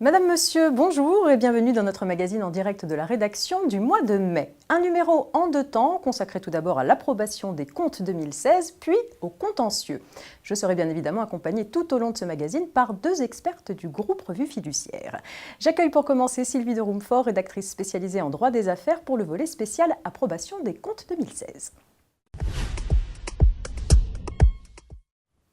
Madame, Monsieur, bonjour et bienvenue dans notre magazine en direct de la rédaction du mois de mai. Un numéro en 2 temps consacré tout d'abord à l'approbation des comptes 2016, puis au contentieux. Je serai bien évidemment accompagnée tout au long de ce magazine par 2 expertes du groupe Revue Fiduciaire. J'accueille pour commencer Sylvie de Roumfort, rédactrice spécialisée en droit des affaires pour le volet spécial approbation des comptes 2016.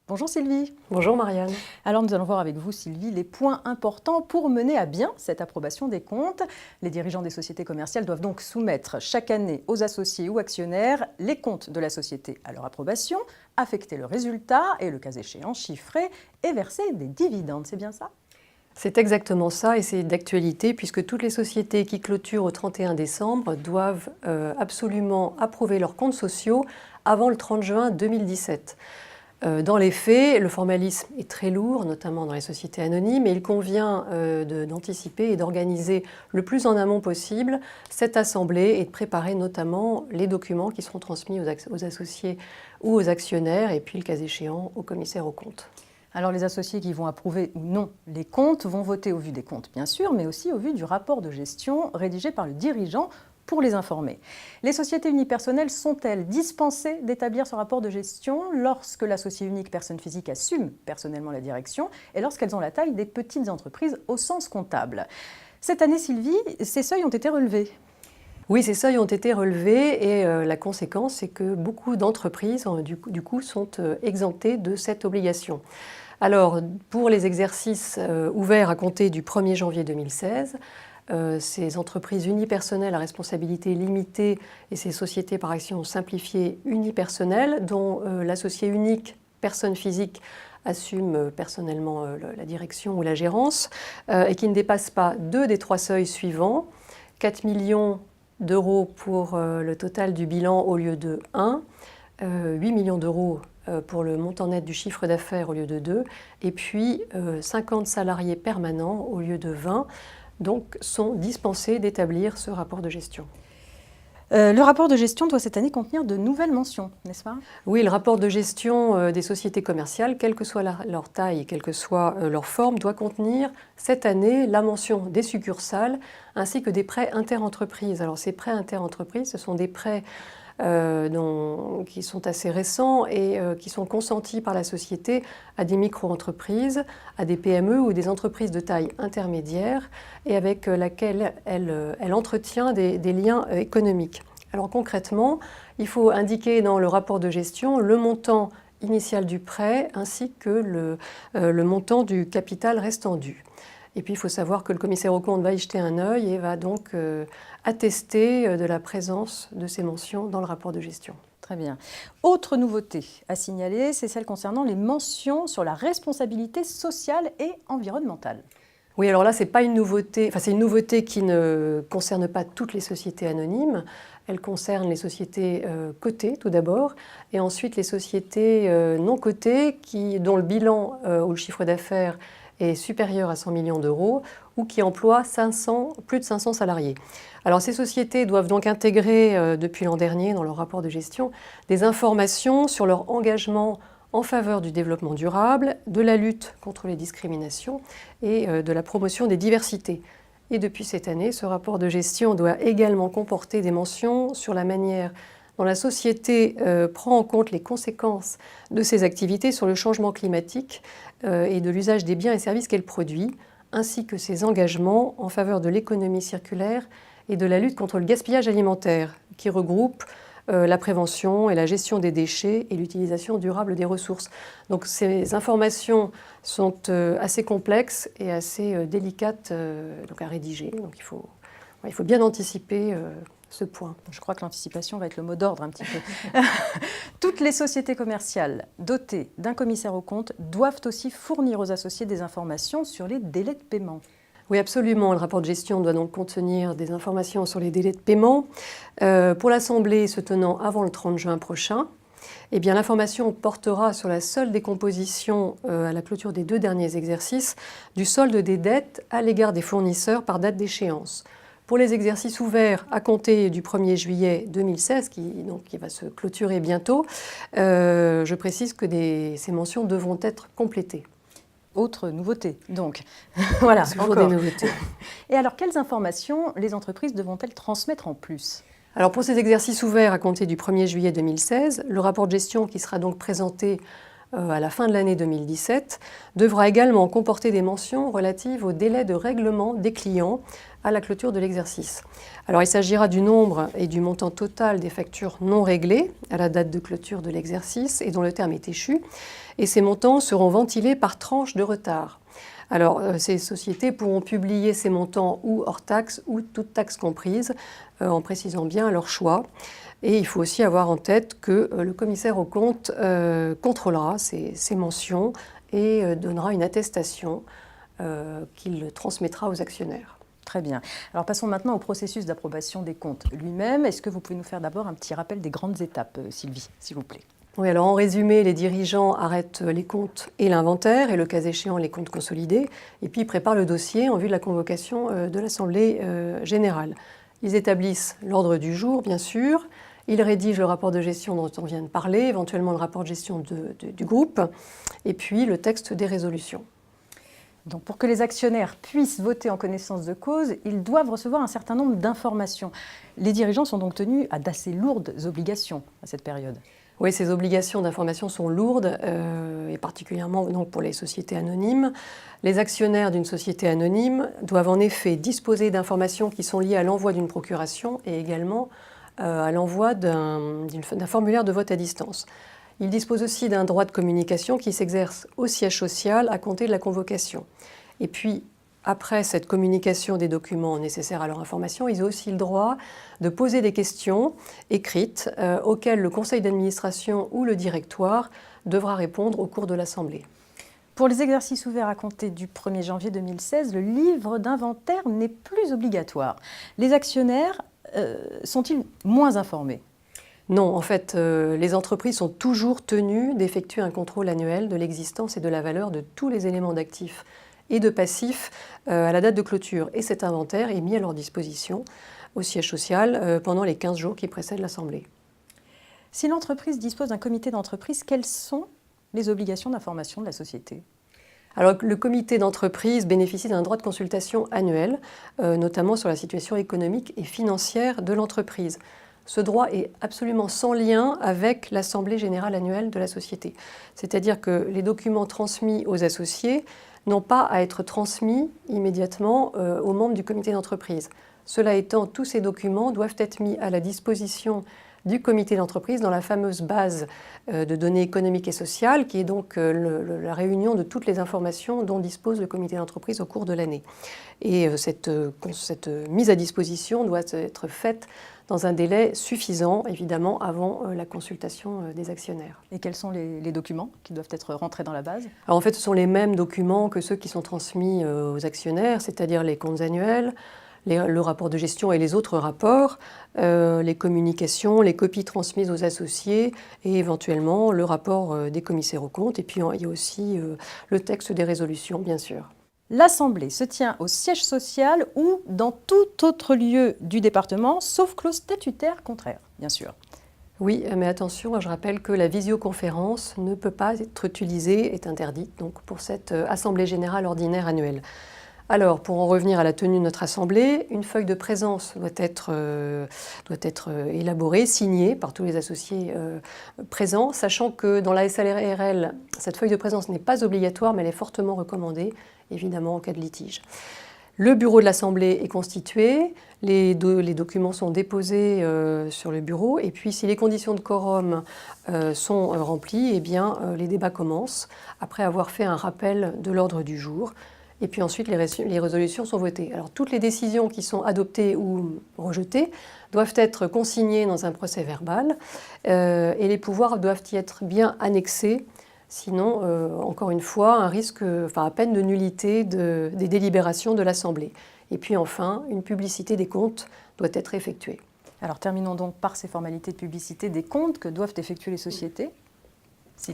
Bonjour Sylvie. Bonjour Marianne. Alors nous allons voir avec vous Sylvie les points importants pour mener à bien cette approbation des comptes. Les dirigeants des sociétés commerciales doivent donc soumettre chaque année aux associés ou actionnaires les comptes de la société à leur approbation, affecter le résultat et le cas échéant chiffrer et verser des dividendes, c'est bien ça ? C'est exactement ça et c'est d'actualité puisque toutes les sociétés qui clôturent au 31 décembre doivent absolument approuver leurs comptes sociaux avant le 30 juin 2017. Dans les faits, le formalisme est très lourd, notamment dans les sociétés anonymes, et il convient d'anticiper et d'organiser le plus en amont possible cette assemblée et de préparer notamment les documents qui seront transmis aux associés ou aux actionnaires, et puis le cas échéant au commissaire aux comptes. Alors les associés qui vont approuver ou non les comptes vont voter au vu des comptes bien sûr, mais aussi au vu du rapport de gestion rédigé par le dirigeant pour les informer. Les sociétés unipersonnelles sont-elles dispensées d'établir ce rapport de gestion lorsque l'associé unique personne physique assume personnellement la direction et lorsqu'elles ont la taille des petites entreprises au sens comptable? Cette année, Sylvie, ces seuils ont été relevés. Oui, ces seuils ont été relevés et la conséquence, c'est que beaucoup d'entreprises, du coup, sont exemptées de cette obligation. Alors, pour les exercices ouverts à compter du 1er janvier 2016, ces entreprises unipersonnelles à responsabilité limitée et ces sociétés par action simplifiée unipersonnelles dont l'associé unique, personne physique, assume personnellement la direction ou la gérance et qui ne dépassent pas 2 des 3 seuils suivants, 4 millions d'euros pour le total du bilan au lieu de 1, 8 millions d'euros pour le montant net du chiffre d'affaires au lieu de 2, et puis 50 salariés permanents au lieu de 20, donc sont dispensés d'établir ce rapport de gestion. Le rapport de gestion doit cette année contenir de nouvelles mentions, n'est-ce pas? Oui, le rapport de gestion des sociétés commerciales, quelle que soit leur taille et quelle que soit leur forme, doit contenir cette année la mention des succursales ainsi que des prêts interentreprises. Alors ces prêts interentreprises, ce sont des prêts qui sont assez récents et qui sont consentis par la société à des micro-entreprises, à des PME ou des entreprises de taille intermédiaire et avec laquelle elle entretient des liens économiques. Alors concrètement, il faut indiquer dans le rapport de gestion le montant initial du prêt ainsi que le montant du capital restant dû. Et puis il faut savoir que le commissaire aux comptes va y jeter un œil et va donc attester de la présence de ces mentions dans le rapport de gestion. Très bien. Autre nouveauté à signaler, c'est celle concernant les mentions sur la responsabilité sociale et environnementale. Oui, alors là, c'est pas une nouveauté, enfin c'est une nouveauté qui ne concerne pas toutes les sociétés anonymes. Elle concerne les sociétés cotées tout d'abord, et ensuite les sociétés non cotées dont le bilan ou le chiffre d'affaires est supérieur à 100 millions d'euros ou qui emploient plus de 500 salariés. Alors ces sociétés doivent donc intégrer depuis l'an dernier dans leur rapport de gestion des informations sur leur engagement en faveur du développement durable, de la lutte contre les discriminations et de la promotion des diversités. Et depuis cette année, ce rapport de gestion doit également comporter des mentions sur la manière dont la société prend en compte les conséquences de ses activités sur le changement climatique et de l'usage des biens et services qu'elle produit, ainsi que ses engagements en faveur de l'économie circulaire et de la lutte contre le gaspillage alimentaire, qui regroupe la prévention et la gestion des déchets et l'utilisation durable des ressources. Donc ces informations sont assez complexes et assez délicates à rédiger. Donc il faut bien anticiper ce point. Je crois que l'anticipation va être le mot d'ordre un petit peu. Toutes les sociétés commerciales dotées d'un commissaire aux comptes doivent aussi fournir aux associés des informations sur les délais de paiement. Oui, absolument. Le rapport de gestion doit donc contenir des informations sur les délais de paiement. Pour l'Assemblée se tenant avant le 30 juin prochain, eh bien, l'information portera sur la seule décomposition à la clôture des 2 derniers exercices du solde des dettes à l'égard des fournisseurs par date d'échéance. Pour les exercices ouverts à compter du 1er juillet 2016, qui va se clôturer bientôt, je précise que ces mentions devront être complétées. Autre nouveauté, donc. Voilà, Toujours encore. des nouveautés. Et alors, quelles informations les entreprises devront-elles transmettre en plus? Alors pour ces exercices ouverts à compter du 1er juillet 2016, le rapport de gestion qui sera donc présenté à la fin de l'année 2017 devra également comporter des mentions relatives au délai de règlement des clients à la clôture de l'exercice. Alors il s'agira du nombre et du montant total des factures non réglées à la date de clôture de l'exercice et dont le terme est échu, et ces montants seront ventilés par tranche de retard. Alors, ces sociétés pourront publier ces montants ou hors taxes ou toutes taxes comprises, en précisant bien leur choix. Et il faut aussi avoir en tête que le commissaire aux comptes contrôlera ces mentions et donnera une attestation qu'il transmettra aux actionnaires. Très bien. Alors passons maintenant au processus d'approbation des comptes lui-même. Est-ce que vous pouvez nous faire d'abord un petit rappel des grandes étapes, Sylvie, s'il vous plaît? Oui, alors en résumé, les dirigeants arrêtent les comptes et l'inventaire, et le cas échéant, les comptes consolidés, et puis ils préparent le dossier en vue de la convocation de l'Assemblée générale. Ils établissent l'ordre du jour, bien sûr, ils rédigent le rapport de gestion dont on vient de parler, éventuellement le rapport de gestion du groupe, et puis le texte des résolutions. Donc pour que les actionnaires puissent voter en connaissance de cause, ils doivent recevoir un certain nombre d'informations. Les dirigeants sont donc tenus à d'assez lourdes obligations à cette période. Oui, ces obligations d'information sont lourdes, et particulièrement donc, pour les sociétés anonymes. Les actionnaires d'une société anonyme doivent en effet disposer d'informations qui sont liées à l'envoi d'une procuration et également à l'envoi d'un formulaire de vote à distance. Ils disposent aussi d'un droit de communication qui s'exerce au siège social à compter de la convocation. Et puis, après cette communication des documents nécessaires à leur information, ils ont aussi le droit de poser des questions écrites auxquelles le conseil d'administration ou le directoire devra répondre au cours de l'Assemblée. Pour les exercices ouverts à compter du 1er janvier 2016, le livre d'inventaire n'est plus obligatoire. Les actionnaires sont-ils moins informés? Non, en fait, les entreprises sont toujours tenues d'effectuer un contrôle annuel de l'existence et de la valeur de tous les éléments d'actifs et de passifs à la date de clôture. Et cet inventaire est mis à leur disposition au siège social pendant les 15 jours qui précèdent l'Assemblée. Si l'entreprise dispose d'un comité d'entreprise, quelles sont les obligations d'information de la société? Alors, le comité d'entreprise bénéficie d'un droit de consultation annuel, notamment sur la situation économique et financière de l'entreprise. Ce droit est absolument sans lien avec l'Assemblée générale annuelle de la société. C'est-à-dire que les documents transmis aux associés n'ont pas à être transmis immédiatement aux membres du comité d'entreprise. Cela étant, tous ces documents doivent être mis à la disposition du comité d'entreprise dans la fameuse base de données économiques et sociales, qui est donc la réunion de toutes les informations dont dispose le comité d'entreprise au cours de l'année. Et cette mise à disposition doit être faite dans un délai suffisant, évidemment, avant la consultation des actionnaires. Et quels sont les documents qui doivent être rentrés dans la base? Alors en fait, ce sont les mêmes documents que ceux qui sont transmis aux actionnaires, c'est-à-dire les comptes annuels, le rapport de gestion et les autres rapports, les communications, les copies transmises aux associés et éventuellement le rapport des commissaires aux comptes. Et puis il y a aussi le texte des résolutions, bien sûr. L'Assemblée se tient au siège social ou dans tout autre lieu du département, sauf clause statutaire contraire, bien sûr. Oui, mais attention, je rappelle que la visioconférence ne peut pas être utilisée, est interdite donc, pour cette Assemblée générale ordinaire annuelle. Alors, pour en revenir à la tenue de notre Assemblée, une feuille de présence doit être élaborée, signée par tous les associés présents, sachant que dans la SARL, cette feuille de présence n'est pas obligatoire, mais elle est fortement recommandée, évidemment, en cas de litige. Le bureau de l'Assemblée est constitué, les documents sont déposés sur le bureau, et puis si les conditions de quorum sont remplies, eh bien, les débats commencent, après avoir fait un rappel de l'ordre du jour. Et puis ensuite, les résolutions sont votées. Alors, toutes les décisions qui sont adoptées ou rejetées doivent être consignées dans un procès verbal et les pouvoirs doivent y être bien annexés. Sinon, encore une fois, un risque, à peine de nullité des délibérations de l'Assemblée. Et puis enfin, une publicité des comptes doit être effectuée. Alors, terminons donc par ces formalités de publicité des comptes que doivent effectuer les sociétés.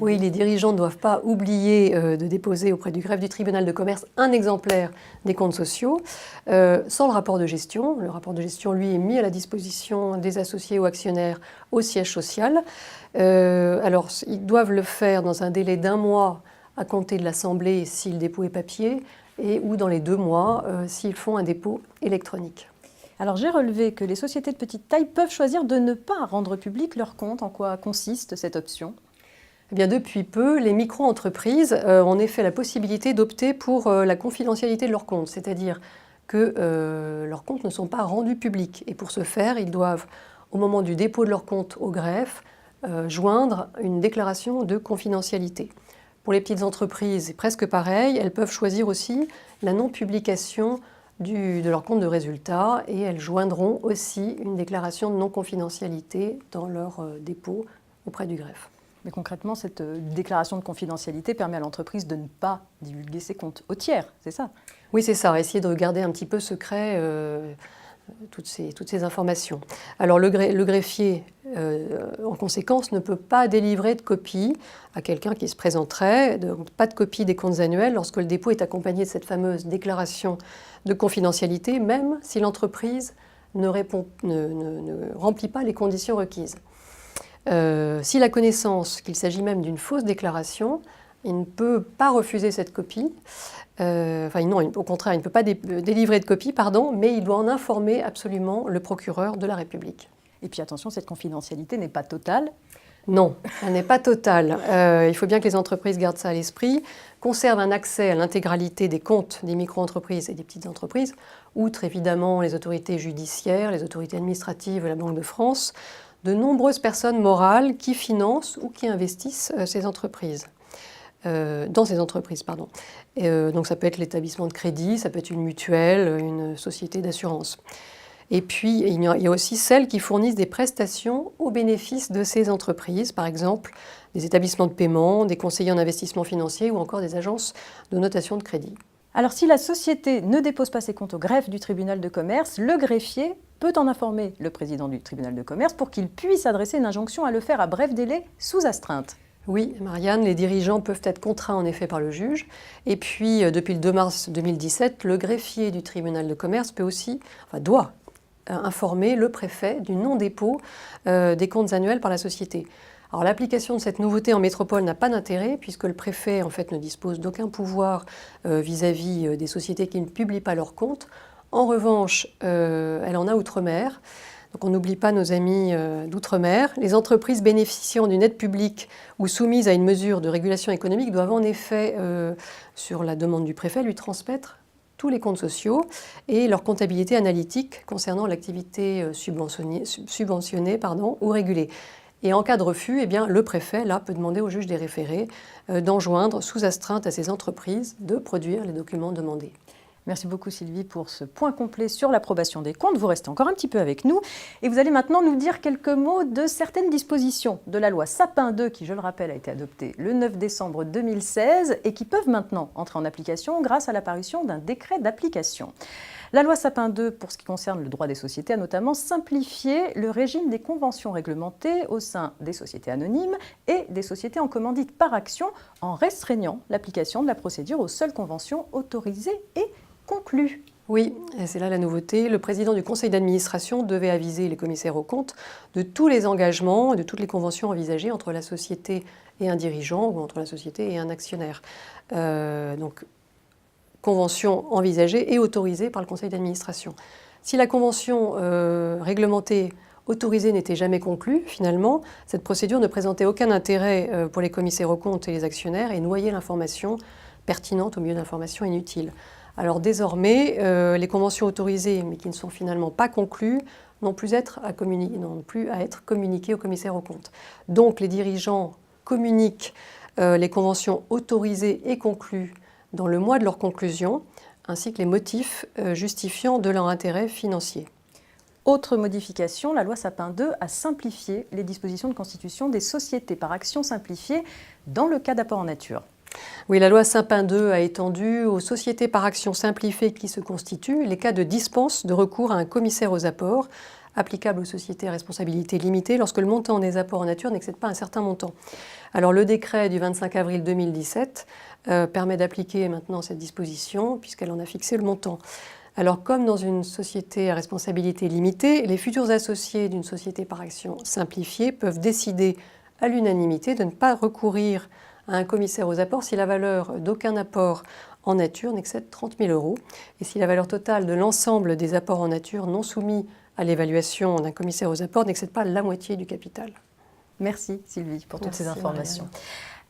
Oui, les dirigeants ne doivent pas oublier de déposer auprès du greffe du tribunal de commerce un exemplaire des comptes sociaux, sans le rapport de gestion. Le rapport de gestion, lui, est mis à la disposition des associés ou actionnaires au siège social. Alors, ils doivent le faire dans un délai d'1 mois à compter de l'Assemblée si le dépôt est papier, et ou dans les 2 mois s'ils font un dépôt électronique. Alors j'ai relevé que les sociétés de petite taille peuvent choisir de ne pas rendre public leurs comptes. En quoi consiste cette option ? Eh bien, depuis peu, les micro-entreprises ont en effet la possibilité d'opter pour la confidentialité de leurs comptes, c'est-à-dire que leurs comptes ne sont pas rendus publics. Et pour ce faire, ils doivent, au moment du dépôt de leur compte au greffe, joindre une déclaration de confidentialité. Pour les petites entreprises, c'est presque pareil, elles peuvent choisir aussi la non-publication de leur compte de résultat et elles joindront aussi une déclaration de non-confidentialité dans leur dépôt auprès du greffe. Mais concrètement, cette déclaration de confidentialité permet à l'entreprise de ne pas divulguer ses comptes aux tiers, c'est ça ? Oui, c'est ça, essayer de garder un petit peu secret toutes ces informations. Alors le greffier, en conséquence, ne peut pas délivrer de copie à quelqu'un qui se présenterait, pas de copie des comptes annuels lorsque le dépôt est accompagné de cette fameuse déclaration de confidentialité, même si l'entreprise ne remplit pas les conditions requises. S'il a connaissance qu'il s'agit même d'une fausse déclaration, il ne peut pas refuser cette copie. Au contraire, il ne peut pas délivrer de copie, mais il doit en informer absolument le procureur de la République. Et puis attention, cette confidentialité n'est pas totale. Non, elle n'est pas totale. Il faut bien que les entreprises gardent ça à l'esprit, conservent un accès à l'intégralité des comptes des micro-entreprises et des petites entreprises, outre évidemment les autorités judiciaires, les autorités administratives et la Banque de France, de nombreuses personnes morales qui financent ou qui investissent dans ces entreprises. Donc ça peut être l'établissement de crédit, ça peut être une mutuelle, une société d'assurance. Et puis il y a aussi celles qui fournissent des prestations au bénéfice de ces entreprises, par exemple des établissements de paiement, des conseillers en investissement financier ou encore des agences de notation de crédit. Alors si la société ne dépose pas ses comptes au greffe du tribunal de commerce, le greffier peut en informer le président du tribunal de commerce pour qu'il puisse adresser une injonction à le faire à bref délai sous astreinte. Oui, Marianne, les dirigeants peuvent être contraints en effet par le juge. Et puis, depuis le 2 mars 2017, le greffier du tribunal de commerce doit informer le préfet du non-dépôt des comptes annuels par la société. Alors l'application de cette nouveauté en métropole n'a pas d'intérêt puisque le préfet en fait ne dispose d'aucun pouvoir vis-à-vis des sociétés qui ne publient pas leurs comptes. En revanche, elle en a outre-mer. Donc on n'oublie pas nos amis d'outre-mer. Les entreprises bénéficiant d'une aide publique ou soumises à une mesure de régulation économique doivent en effet, sur la demande du préfet, lui transmettre tous les comptes sociaux et leur comptabilité analytique concernant l'activité subventionnée ou régulée. Et en cas de refus, le préfet peut demander au juge des référés d'enjoindre sous astreinte à ces entreprises de produire les documents demandés. Merci beaucoup Sylvie pour ce point complet sur l'approbation des comptes. Vous restez encore un petit peu avec nous et vous allez maintenant nous dire quelques mots de certaines dispositions de la loi Sapin 2 qui, je le rappelle, a été adoptée le 9 décembre 2016 et qui peuvent maintenant entrer en application grâce à l'apparition d'un décret d'application. La loi Sapin 2, pour ce qui concerne le droit des sociétés, a notamment simplifié le régime des conventions réglementées au sein des sociétés anonymes et des sociétés en commandite par action en restreignant l'application de la procédure aux seules conventions autorisées et conclues. Oui, et c'est là la nouveauté. Le président du conseil d'administration devait aviser les commissaires aux comptes de tous les engagements et de toutes les conventions envisagées entre la société et un dirigeant ou entre la société et un actionnaire. Donc, convention envisagée et autorisée par le conseil d'administration. Si la convention réglementée autorisée n'était jamais conclue, finalement, cette procédure ne présentait aucun intérêt pour les commissaires aux comptes et les actionnaires et noyait l'information pertinente au milieu d'informations inutiles. Alors désormais, les conventions autorisées, mais qui ne sont finalement pas conclues, n'ont plus à être communiquées aux commissaires aux comptes. Donc les dirigeants communiquent les conventions autorisées et conclues dans le mois de leur conclusion, ainsi que les motifs justifiant de leur intérêt financier. Autre modification, la loi Sapin 2 a simplifié les dispositions de constitution des sociétés par action simplifiée dans le cas d'apport en nature. Oui, la loi Sapin 2 a étendu aux sociétés par action simplifiée qui se constituent les cas de dispense de recours à un commissaire aux apports, applicable aux sociétés à responsabilité limitée lorsque le montant des apports en nature n'excède pas un certain montant. Alors le décret du 25 avril 2017 permet d'appliquer maintenant cette disposition puisqu'elle en a fixé le montant. Alors comme dans une société à responsabilité limitée, les futurs associés d'une société par action simplifiée peuvent décider à l'unanimité de ne pas recourir à un commissaire aux apports si la valeur d'aucun apport en nature n'excède 30 000 € et si la valeur totale de l'ensemble des apports en nature non soumis à l'évaluation d'un commissaire aux apports n'excède pas la moitié du capital. Merci Sylvie pour toutes ces informations. Marianne.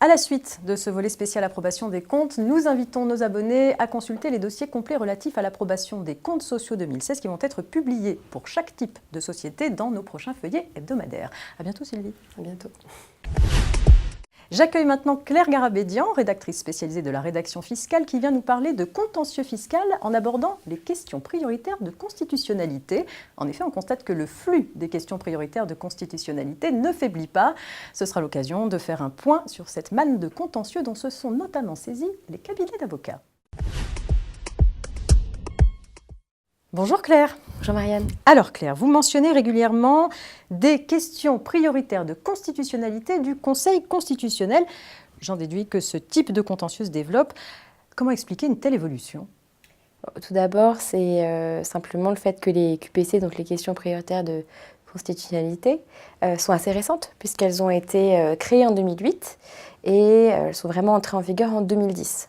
À la suite de ce volet spécial approbation des comptes, nous invitons nos abonnés à consulter les dossiers complets relatifs à l'approbation des comptes sociaux 2016 qui vont être publiés pour chaque type de société dans nos prochains feuillets hebdomadaires. À bientôt Sylvie. À bientôt. J'accueille maintenant Claire Garabédian, rédactrice spécialisée de la rédaction fiscale, qui vient nous parler de contentieux fiscal en abordant les questions prioritaires de constitutionnalité. En effet, on constate que le flux des questions prioritaires de constitutionnalité ne faiblit pas. Ce sera l'occasion de faire un point sur cette manne de contentieux dont se sont notamment saisis les cabinets d'avocats. Bonjour Claire. Bonjour Marianne. Alors Claire, vous mentionnez régulièrement des questions prioritaires de constitutionnalité du Conseil constitutionnel. J'en déduis que ce type de contentieux se développe. Comment expliquer une telle évolution ? Tout d'abord, c'est simplement le fait que les QPC, donc les questions prioritaires de constitutionnalité, sont assez récentes puisqu'elles ont été créées en 2008 et elles sont vraiment entrées en vigueur en 2010.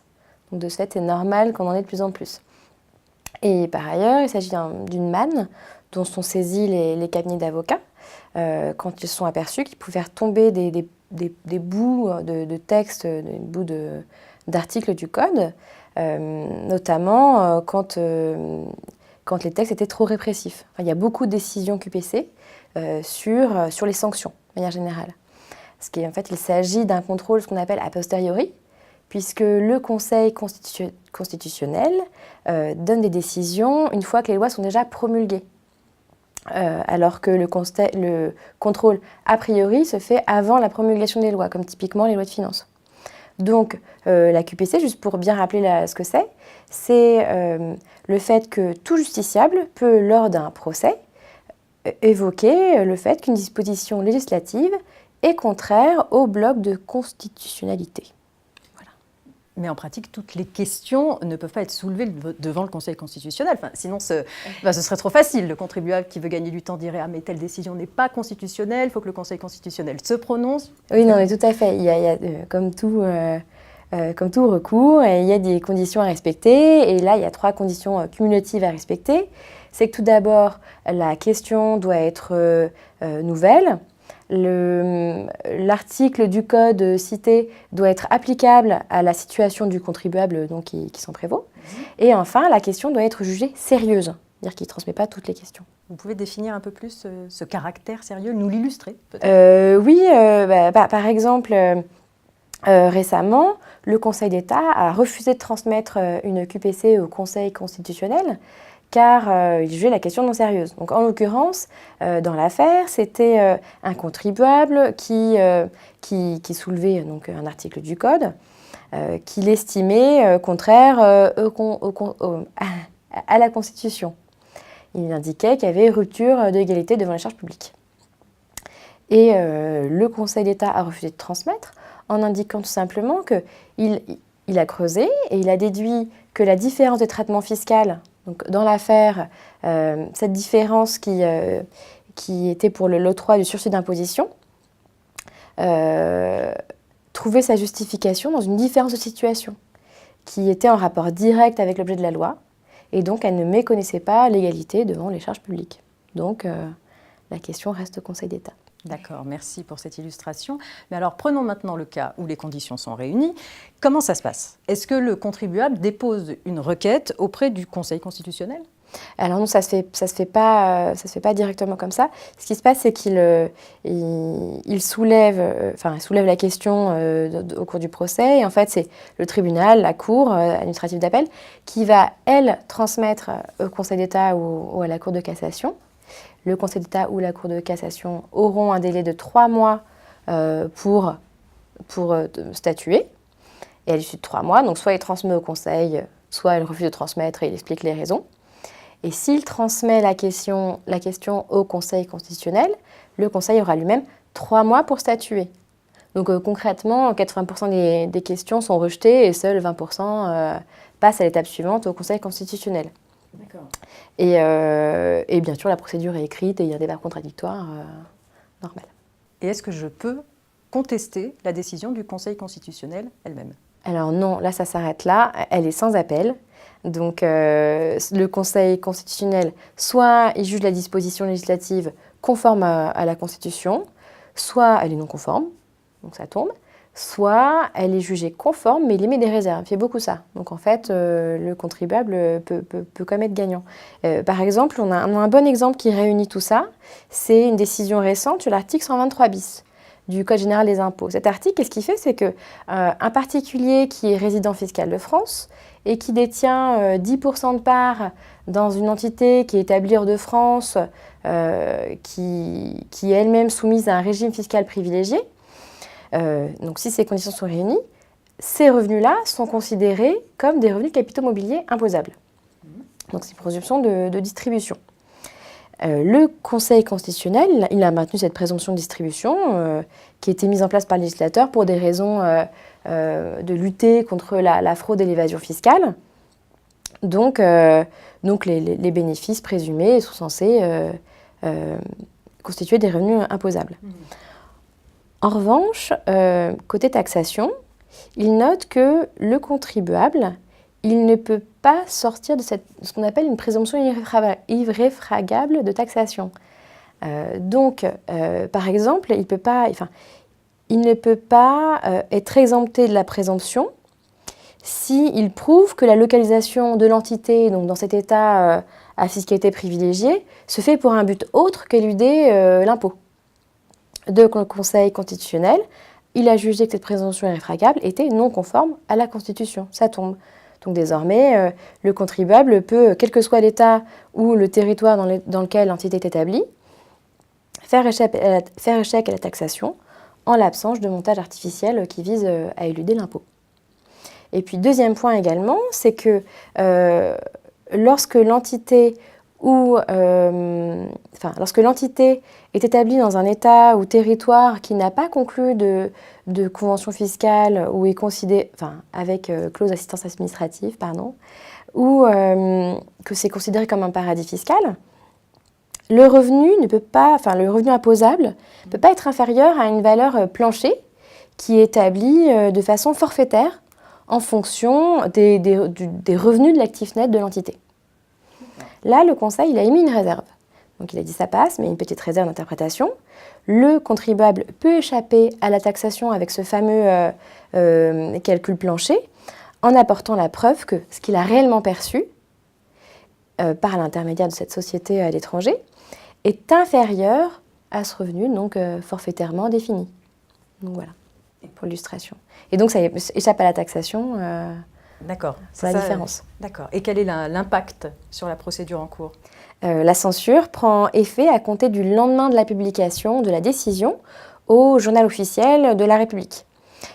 Donc de ce fait, c'est normal qu'on en ait de plus en plus. Et par ailleurs, il s'agit d'une manne dont sont saisis les cabinets d'avocats quand ils se sont aperçus qu'ils pouvaient faire tomber des bouts de texte, des bouts d'articles du code, notamment quand les textes étaient trop répressifs. Enfin, il y a beaucoup de décisions QPC sur les sanctions, de manière générale. Parce qu'en fait, il s'agit d'un contrôle, ce qu'on appelle a posteriori, puisque le Conseil constitutionnel donne des décisions une fois que les lois sont déjà promulguées, alors que le contrôle a priori se fait avant la promulgation des lois, comme typiquement les lois de finances. Donc la QPC, juste pour bien rappeler ce que c'est le fait que tout justiciable peut, lors d'un procès, évoquer le fait qu'une disposition législative est contraire au bloc de constitutionnalité. Mais en pratique, toutes les questions ne peuvent pas être soulevées devant le Conseil constitutionnel. Enfin, sinon, ce serait trop facile. Le contribuable qui veut gagner du temps dirait « Ah, mais telle décision n'est pas constitutionnelle, il faut que le Conseil constitutionnel se prononce. » Oui, non, mais tout à fait. Il y a comme tout recours, il y a des conditions à respecter. Et là, il y a 3 conditions cumulatives à respecter. C'est que tout d'abord, la question doit être nouvelle. L'article du code cité doit être applicable à la situation du contribuable donc, qui s'en prévaut. Et enfin, la question doit être jugée sérieuse, c'est-à-dire qu'il ne transmet pas toutes les questions. Vous pouvez définir un peu plus ce caractère sérieux, nous l'illustrer peut-être Oui, par exemple, récemment, le Conseil d'État a refusé de transmettre une QPC au Conseil constitutionnel car il jugeait la question non sérieuse. Donc, en l'occurrence, dans l'affaire, c'était un contribuable qui soulevait donc, un article du Code qu'il estimait contraire à la Constitution. Il indiquait qu'il y avait rupture d'égalité devant les charges publiques. Et le Conseil d'État a refusé de transmettre en indiquant tout simplement qu'il a creusé et il a déduit que la différence de traitement fiscal. Donc, dans l'affaire, cette différence qui était pour le lot 3 du sursis d'imposition trouvait sa justification dans une différence de situation qui était en rapport direct avec l'objet de la loi et donc elle ne méconnaissait pas l'égalité devant les charges publiques. Donc, la question reste au Conseil d'État. D'accord, merci pour cette illustration. Mais alors, prenons maintenant le cas où les conditions sont réunies. Comment ça se passe ? Est-ce que le contribuable dépose une requête auprès du Conseil constitutionnel ? Alors non, ça se fait pas directement comme ça. Ce qui se passe, c'est qu'il soulève la question au cours du procès. Et en fait, c'est le tribunal, la cour administrative d'appel, qui va, elle, transmettre au Conseil d'État ou à la Cour de cassation. Le Conseil d'État ou la Cour de cassation auront un délai de 3 mois pour statuer. Et à l'issue de 3 mois, donc soit il transmet au Conseil, soit il refuse de transmettre et il explique les raisons. Et s'il transmet la question au Conseil constitutionnel, le Conseil aura lui-même 3 mois pour statuer. Donc concrètement, 80% des questions sont rejetées et seuls 20% passent à l'étape suivante au Conseil constitutionnel. D'accord. Et bien sûr, la procédure est écrite et il y a un débat contradictoire normal. Et est-ce que je peux contester la décision du Conseil constitutionnel elle-même? Alors non, là ça s'arrête là, elle est sans appel. Donc le Conseil constitutionnel, soit il juge la disposition législative conforme à la Constitution, soit elle est non conforme, donc ça tombe, soit elle est jugée conforme mais il émet des réserves. Il fait beaucoup ça. Donc en fait, le contribuable peut quand même être gagnant. Par exemple, on a un bon exemple qui réunit tout ça, c'est une décision récente sur l'article 123 bis du Code général des impôts. Cet article, qu'est-ce qu'il fait? C'est qu'un particulier qui est résident fiscal de France et qui détient 10% de part dans une entité qui est établie hors de France, qui est elle-même soumise à un régime fiscal privilégié, donc si ces conditions sont réunies, ces revenus-là sont considérés comme des revenus de capitaux mobiliers imposables. Donc c'est une présomption de distribution. Le Conseil constitutionnel, il a maintenu cette présomption de distribution qui a été mise en place par le législateur pour des raisons de lutter contre la fraude et l'évasion fiscale. Donc les bénéfices présumés sont censés constituer des revenus imposables. En revanche, côté taxation, il note que le contribuable, il ne peut pas sortir de ce qu'on appelle une présomption irréfragable de taxation. Par exemple, il ne peut pas être exempté de la présomption s'il prouve que la localisation de l'entité, donc dans cet état à fiscalité privilégiée, se fait pour un but autre qu'éluder l'impôt. Donc le Conseil constitutionnel, il a jugé que cette présomption irréfragable était non conforme à la Constitution. Ça tombe. Donc désormais, le contribuable peut, quel que soit l'État ou le territoire dans lequel l'entité est établie, faire échec à la taxation en l'absence de montage artificiel qui vise à éluder l'impôt. Et puis deuxième point également, c'est que lorsque l'entité est établie dans un État ou territoire qui n'a pas conclu de convention fiscale ou est considéré, avec clause d'assistance administrative, ou que c'est considéré comme un paradis fiscal, le revenu imposable ne peut pas être inférieur à une valeur plancher qui est établie de façon forfaitaire en fonction des revenus de l'actif net de l'entité. Là, le Conseil, il a émis une réserve. Donc il a dit ça passe, mais une petite réserve d'interprétation. Le contribuable peut échapper à la taxation avec ce fameux calcul plancher en apportant la preuve que ce qu'il a réellement perçu par l'intermédiaire de cette société à l'étranger est inférieur à ce revenu, donc forfaitairement défini. Donc voilà, pour l'illustration. Et donc ça échappe à la taxation. D'accord. C'est la différence. D'accord. Et quel est l'impact sur la procédure en cours? La censure prend effet à compter du lendemain de la publication de la décision au journal officiel de la République.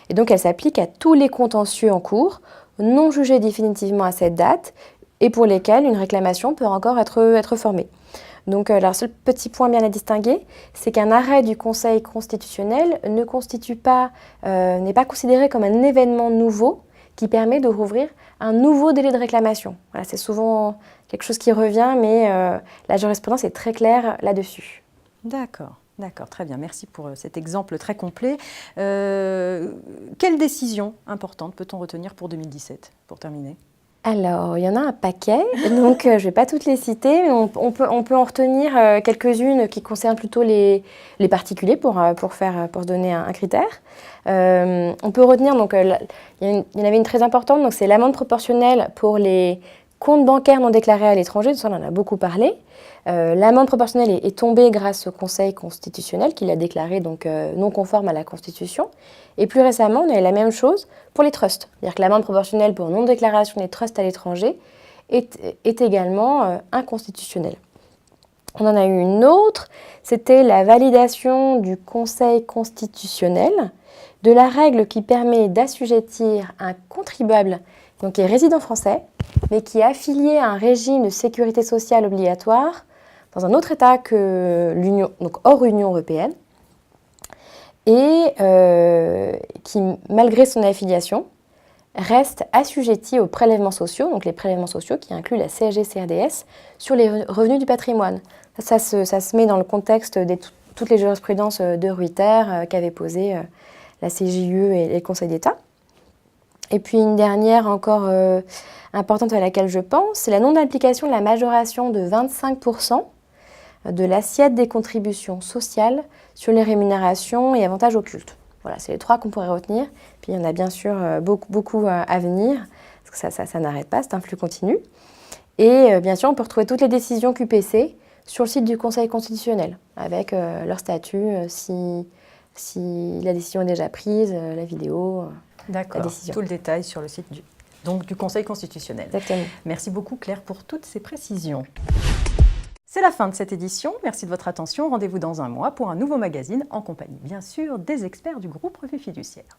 Et donc elle s'applique à tous les contentieux en cours, non jugés définitivement à cette date, et pour lesquels une réclamation peut encore être formée. Donc le seul petit point bien à distinguer, c'est qu'un arrêt du Conseil constitutionnel n'est pas considéré comme un événement nouveau qui permet de rouvrir un nouveau délai de réclamation. Voilà, c'est souvent quelque chose qui revient, mais la jurisprudence est très claire là-dessus. D'accord, très bien. Merci pour cet exemple très complet. Quelle décision importante peut-on retenir pour 2017, pour terminer? Alors, il y en a un paquet, donc je ne vais pas toutes les citer, mais on peut en retenir quelques-unes qui concernent plutôt les particuliers pour se donner un critère. On peut retenir, donc il y en avait une très importante, donc c'est l'amende proportionnelle pour les comptes bancaires non déclarés à l'étranger, ça on en a beaucoup parlé. L'amende proportionnelle est tombée grâce au Conseil constitutionnel qui l'a déclarée donc non conforme à la Constitution. Et plus récemment, on a eu la même chose pour les trusts. C'est-à-dire que l'amende proportionnelle pour non-déclaration des trusts à l'étranger est également inconstitutionnelle. On en a eu une autre, c'était la validation du Conseil constitutionnel de la règle qui permet d'assujettir un contribuable donc qui est résident français, mais qui est affilié à un régime de sécurité sociale obligatoire dans un autre État que l'Union, donc hors Union européenne, et qui, malgré son affiliation, reste assujetti aux prélèvements sociaux, donc les prélèvements sociaux qui incluent la CSG-CRDS, sur les revenus du patrimoine. Ça se met dans le contexte des toutes les jurisprudences de Ruyter qu'avaient posées la CJUE et le Conseil d'État. Et puis une dernière encore importante à laquelle je pense, c'est la non-application de la majoration de 25% de l'assiette des contributions sociales sur les rémunérations et avantages occultes. Voilà, c'est les 3 qu'on pourrait retenir. Puis il y en a bien sûr beaucoup à venir, parce que ça n'arrête pas, c'est un flux continu. Et bien sûr, on peut retrouver toutes les décisions QPC sur le site du Conseil constitutionnel, avec leur statut, si la décision est déjà prise, la vidéo, la décision. Tout le détail sur le site du Conseil constitutionnel. Exactement. Merci beaucoup Claire pour toutes ces précisions. C'est la fin de cette édition. Merci de votre attention. Rendez-vous dans un mois pour un nouveau magazine en compagnie, bien sûr, des experts du groupe Revue Fiduciaire.